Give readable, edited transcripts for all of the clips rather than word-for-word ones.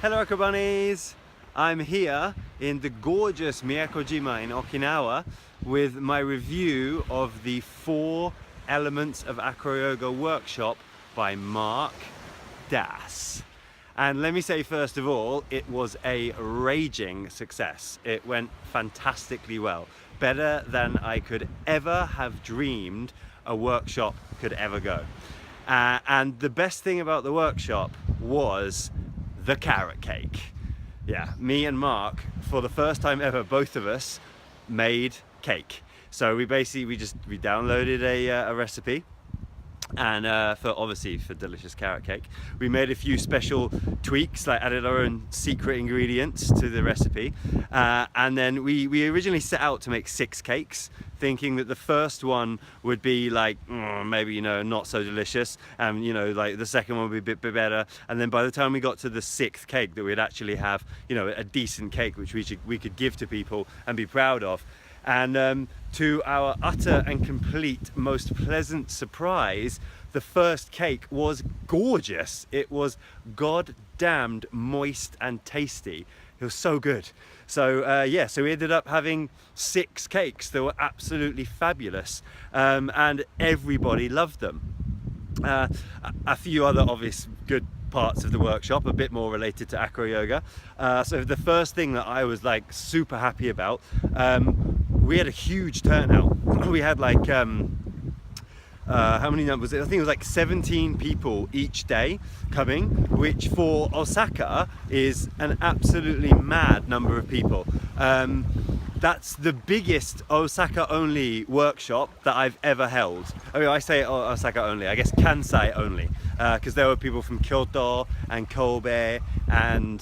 Hello Acro Bunnies! I'm here in the gorgeous Miyakojima in Okinawa with my review of the 4 Elements of Acroyoga Workshop by Mark Das. And let me say first of all, it was a raging success. It went fantastically well. Better than I could ever have dreamed a workshop could ever go. And the best thing about the workshop was the carrot cake. Yeah, me and Mark, for the first time ever, both of us made cake. So we downloaded a recipe, and for delicious carrot cake. We made a few special tweaks, like added our own secret ingredients to the recipe, and then we originally set out to make 6 cakes, thinking that the first one would be like maybe not so delicious, and like the second one would be a bit better, and then by the time we got to the 6th cake, that we'd actually have a decent cake which we could give to people and be proud of. And to our utter and complete most pleasant surprise, the first cake was gorgeous. It was god-damned moist and tasty. It was so good. So so we ended up having 6 cakes that were absolutely fabulous, and everybody loved them. A few other obvious good parts of the workshop, a bit more related to acro yoga. So the first thing that I was like super happy about, we had a huge turnout. We had like how many numbers? I think it was like 17 people each day coming, which for Osaka is an absolutely mad number of people. That's the biggest Osaka only workshop that I've ever held. I mean, I say Osaka only, I guess Kansai only, because there were people from Kyoto and Kobe and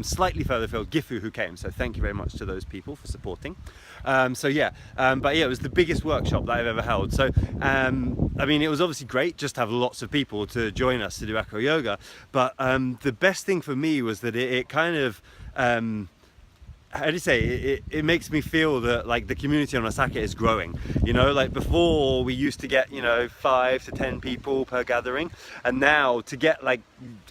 slightly further afield, Gifu, who came. So thank you very much to those people for supporting. But yeah, it was the biggest workshop that I've ever held. So I mean, it was obviously great just to have lots of people to join us to do acro yoga. But the best thing for me was that it kind of how do you say, it makes me feel that like the community on Osaka is growing. Like before we used to get 5 to 10 people per gathering, and now to get like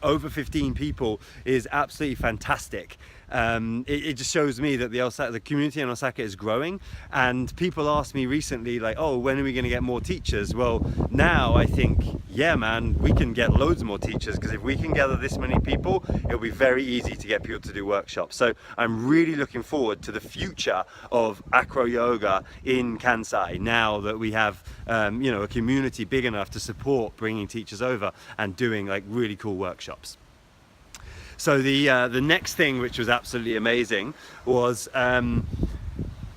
over 15 people is absolutely fantastic. It just shows me that the community in Osaka is growing, and people asked me recently like, oh, when are we going to get more teachers? Well, now I think, yeah man, we can get loads more teachers, because if we can gather this many people, it'll be very easy to get people to do workshops. So I'm really looking forward to the future of acro yoga in Kansai, now that we have a community big enough to support bringing teachers over and doing like really cool workshops. So the next thing, which was absolutely amazing, was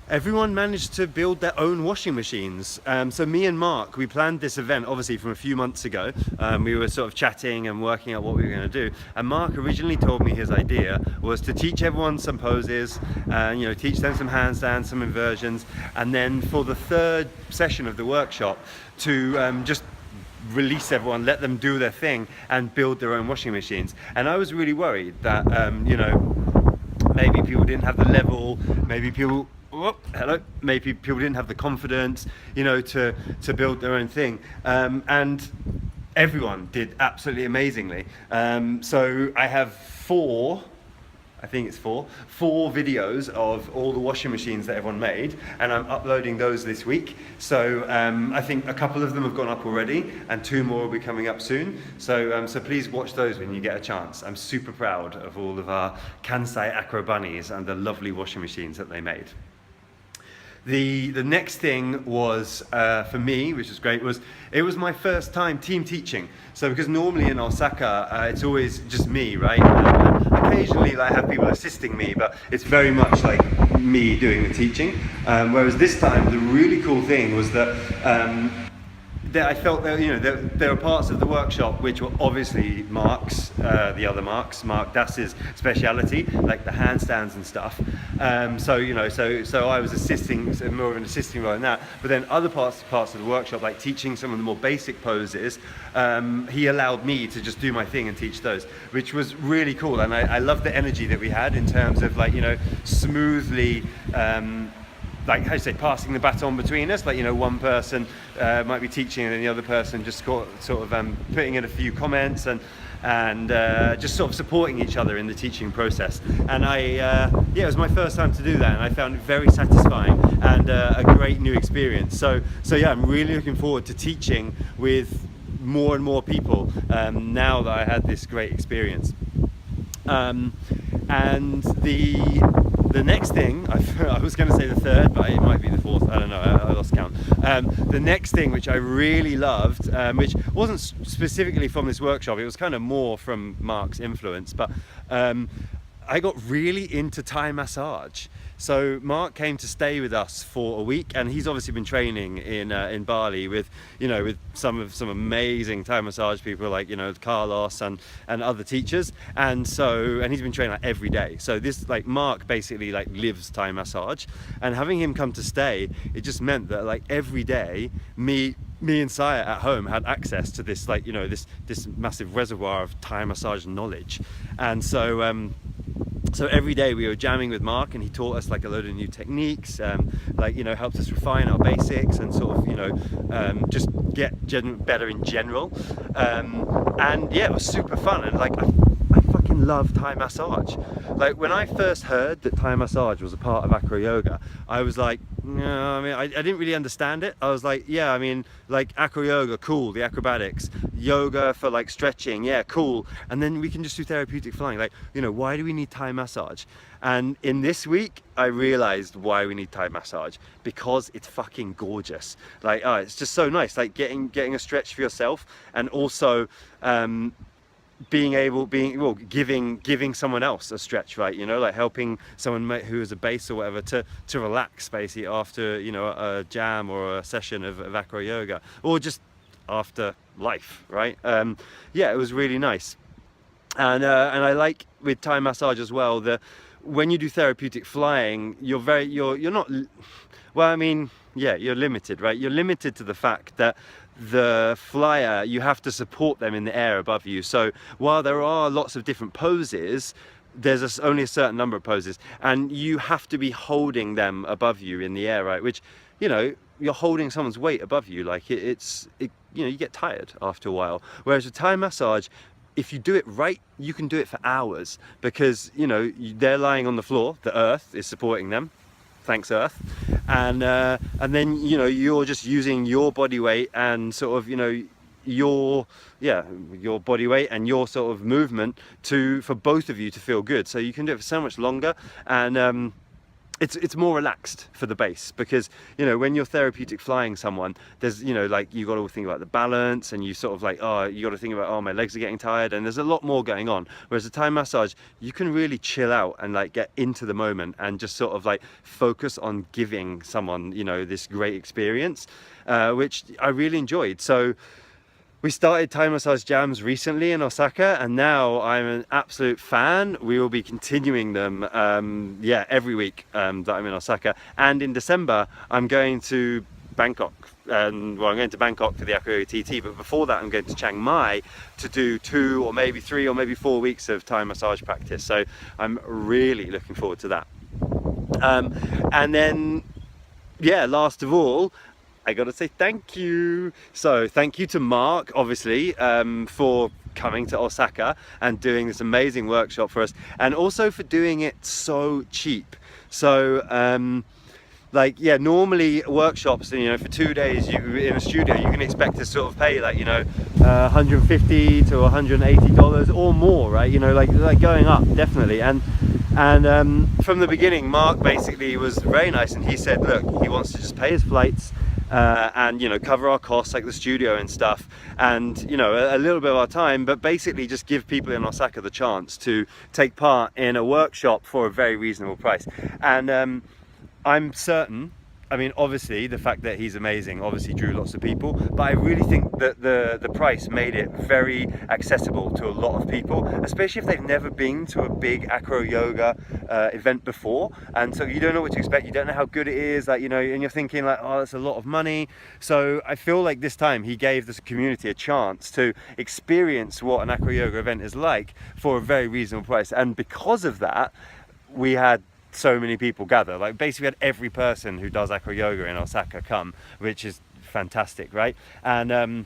everyone managed to build their own washing machines. So me and Mark, we planned this event obviously from a few months ago. We were sort of chatting and working out what we were going to do, and Mark originally told me his idea was to teach everyone some poses, teach them some handstands, some inversions, and then for the 3rd session of the workshop to just release everyone, let them do their thing and build their own washing machines. And I was really worried that maybe people didn't have the level, maybe people didn't have the confidence to build their own thing, and everyone did absolutely amazingly. So I have 4 videos of all the washing machines that everyone made, and I'm uploading those this week. So I think a couple of them have gone up already, and 2 more will be coming up soon. So please watch those when you get a chance. I'm super proud of all of our Kansai Acro Bunnies and the lovely washing machines that they made. The next thing was, for me, which was great, it was my first time team teaching. So because normally in Osaka, it's always just me, right? Occasionally I have people assisting me, but it's very much like me doing the teaching. Whereas this time, the really cool thing was that I felt that there were parts of the workshop which were obviously Mark's, Mark Das's speciality, like the handstands and stuff. So I was assisting, more of an assisting role in that. But then other parts of the workshop, like teaching some of the more basic poses, he allowed me to just do my thing and teach those, which was really cool. And I love the energy that we had in terms of like smoothly. Like, how do you say, passing the baton between us, like one person might be teaching and then the other person just sort of putting in a few comments, and and just sort of supporting each other in the teaching process. And it was my first time to do that, and I found it very satisfying and a great new experience. So yeah, I'm really looking forward to teaching with more and more people now that I had this great experience. And the next thing, I was going to say the third, but it might be the fourth, I don't know, I lost count. The next thing which I really loved, which wasn't specifically from this workshop, it was kind of more from Mark's influence, but I got really into Thai massage. So Mark came to stay with us for a week, and he's obviously been training in Bali with some amazing Thai massage people like Carlos and other teachers, and he's been training like every day. So this Mark basically lives Thai massage, and having him come to stay, it just meant that every day me and Saya at home had access to this this massive reservoir of Thai massage knowledge, and so every day we were jamming with Mark, and he taught us a load of new techniques, helped us refine our basics and sort of just get better in general. And yeah, it was super fun, and I fucking love Thai massage. When I first heard that Thai massage was a part of acroyoga, I was like, no, I mean, I didn't really understand it. I was like, yeah, I mean, acroyoga, cool, the acrobatics, yoga for stretching, yeah, cool, and then we can just do therapeutic flying. Why do we need Thai massage? And in this week, I realized why we need Thai massage, because it's fucking gorgeous. It's just so nice, getting a stretch for yourself, and also giving someone else a stretch, right? Helping someone who has a base or whatever to relax basically after a jam or a session of acroyoga, or just after life, right? Yeah, it was really nice. And I like with Thai massage as well, when you do therapeutic flying, you're not, well, I mean, yeah, you're limited, right? You're limited to the fact that the flyer, you have to support them in the air above you. So while there are lots of different poses, there's only a certain number of poses, and you have to be holding them above you in the air, right? Which, you're holding someone's weight above you. You get tired after a while. Whereas with Thai massage, if you do it right, you can do it for hours, because they're lying on the floor, the earth is supporting them, thanks earth, and then you're just using your body weight and sort of your body weight and your sort of movement for both of you to feel good. So you can do it for so much longer, and it's more relaxed for the base, because when you're therapeutic flying someone, there's you got to think about the balance, and you sort of you got to think about, oh, my legs are getting tired, and there's a lot more going on. Whereas the Thai massage, you can really chill out and get into the moment and just sort of focus on giving someone this great experience, which I really enjoyed. So we started Thai massage jams recently in Osaka, and now I'm an absolute fan. We will be continuing them, every week that I'm in Osaka. And in December, I'm going to Bangkok. I'm going to Bangkok for the Acroyoga TT, but before that, I'm going to Chiang Mai to do 2 or maybe 3 or maybe 4 weeks of Thai massage practice. So I'm really looking forward to that. And then, yeah, last of all, I gotta say thank you. So thank you to Mark, obviously, for coming to Osaka and doing this amazing workshop for us, and also for doing it so cheap. So normally workshops, for 2 days in a studio, you can expect to sort of pay $150 to $180 or more, right? Going up, definitely. And from the beginning, Mark basically was very nice, and he said, look, he wants to just pay his flights, and cover our costs like the studio and stuff, and a little bit of our time, but basically just give people in Osaka the chance to take part in a workshop for a very reasonable price. And I'm certain, I mean, obviously the fact that he's amazing obviously drew lots of people, but I really think that the price made it very accessible to a lot of people, especially if they've never been to a big acroyoga event before, and so you don't know what to expect, you don't know how good it is, and you're thinking oh, that's a lot of money. So I feel like this time he gave this community a chance to experience what an acroyoga event is like for a very reasonable price, and because of that, we had so many people gather. Basically we had every person who does acroyoga in Osaka come, which is fantastic, right? And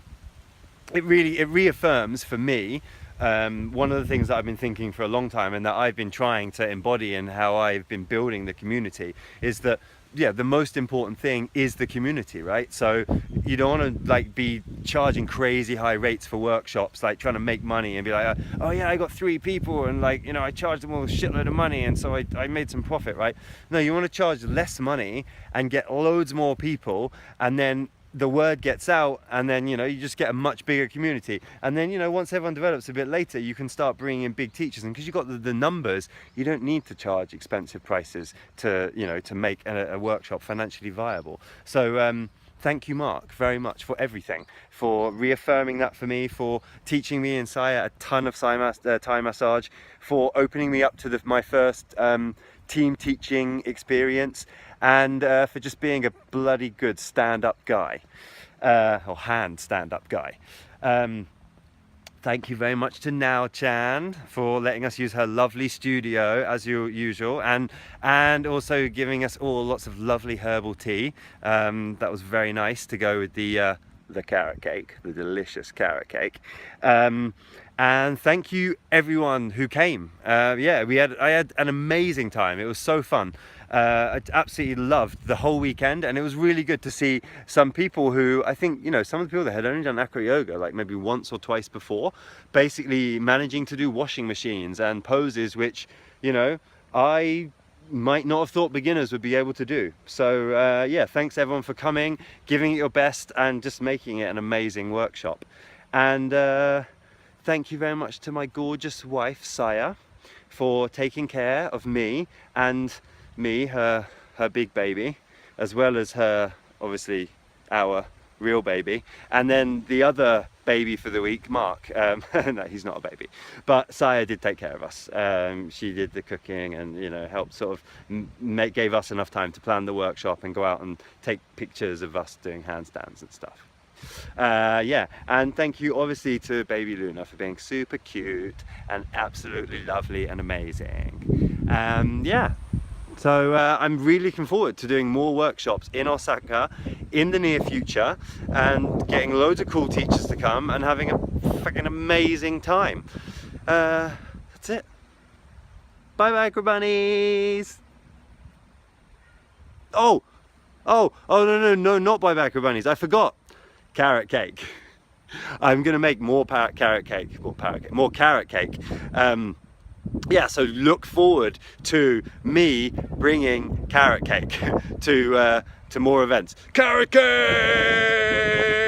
it reaffirms for me one of the things that I've been thinking for a long time, and that I've been trying to embody in how I've been building the community, is that the most important thing is the community, right? So you don't want to like be charging crazy high rates for workshops, like trying to make money and be like, oh yeah, I got 3 people and like, you know, I charged them all a shitload of money and so I made some profit, right? No, you want to charge less money and get loads more people, and then the word gets out, and then, you know, you just get a much bigger community. And then, you know, once everyone develops a bit later, you can start bringing in big teachers, and because you've got the numbers, you don't need to charge expensive prices to, you know, to make a workshop financially viable. So thank you, Mark, very much for everything, for reaffirming that for me, for teaching me and Saya a ton of Thai massage, for opening me up to my first team teaching experience, and for just being a bloody good stand-up guy, or hand stand-up guy. Thank you very much to Nao Chan for letting us use her lovely studio as usual, and also giving us all lots of lovely herbal tea. That was very nice to go with the carrot cake, the delicious carrot cake. And thank you everyone who came. I had an amazing time. It was so fun. I absolutely loved the whole weekend, and it was really good to see some people who, I think, you know, some of the people that had only done acroyoga like maybe once or twice before, basically managing to do washing machines and poses which, you know, I might not have thought beginners would be able to do. So yeah, thanks everyone for coming, giving it your best, and just making it an amazing workshop. And thank you very much to my gorgeous wife Saya for taking care of me and her big baby, as well as her, obviously, our real baby, and then the other baby for the week, Mark. No, he's not a baby, but Saya did take care of us. She did the cooking and, you know, helped sort of gave us enough time to plan the workshop and go out and take pictures of us doing handstands and stuff. Yeah, and thank you obviously to baby Luna for being super cute and absolutely lovely and amazing. Yeah, so I'm really looking forward to doing more workshops in Osaka in the near future, and getting loads of cool teachers to come and having a fucking amazing time. That's it. Bye bye, Acrobunnies. Oh, no, not bye bye, Acrobunnies. I forgot. Carrot cake. I'm gonna make more carrot cake. Yeah, so look forward to me bringing carrot cake to more events. Carrot cake!